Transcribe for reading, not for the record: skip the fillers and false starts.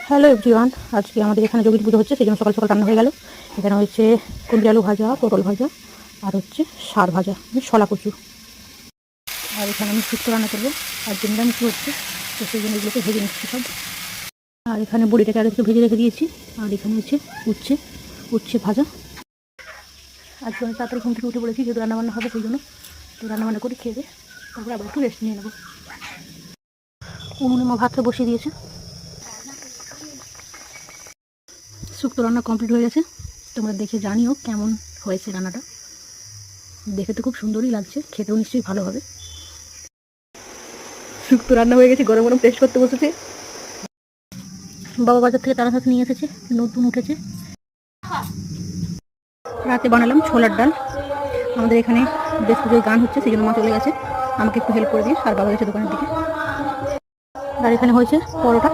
Hello everyone, আজকে আমাদের এখানে যোগী পুজো হচ্ছে, সেই জন্য সকাল সকাল রান্না হয়ে গেল। এখানে হচ্ছে কুঁদরি আলু ভাজা, পটল ভাজা, আর হচ্ছে শাক ভাজা, শলা কচু। আর এখানে আমি শুক্তো রান্না করবো, আর নিরামিষ হচ্ছে, তো সেই জন্য এগুলোকে ভেজে নিচ্ছি সব। আর এখানে বড়িটাকে আগে থেকে ভেজে রেখে দিয়েছি। আর এখানে হচ্ছে উচ্ছে উচ্ছে ভাজা। আজকে আমি তাড়াতাড়ি ঘুম থেকে উঠে পড়েছি, যেহেতু রান্নাবান্না হবে সেই জন্য। তো রান্নাবান্না করে খেয়ে দিয়ে তারপরে আবার একটু রেস্ট নিয়ে নেবো। উনুনে মা ভাতটা বসিয়ে দিয়েছে। শুক্তো রান্না কমপ্লিট হয়ে গেছে। তোমরা দেখে জানিও কেমন হয়েছে রান্নাটা। দেখে তো খুব সুন্দরই লাগছে, খেতেও নিশ্চয়ই ভালো হবে। শুক্তো রান্না হয়ে গেছে, গরম গরম টেস্ট করতে বসেছে। বাবা বাজার থেকে তারা নিয়ে এসেছে, নতুন উঠেছে। রাতে বানালাম ছোলার ডাল। আমাদের এখানে বেশ পুজোয় গান হচ্ছে, সেই জন্য মা চলে গেছে, আমাকে একটু হেল্প করে দিয়ে, আর বাবা গেছে দোকানের দিকে। আর এখানে হয়েছে পরোটা।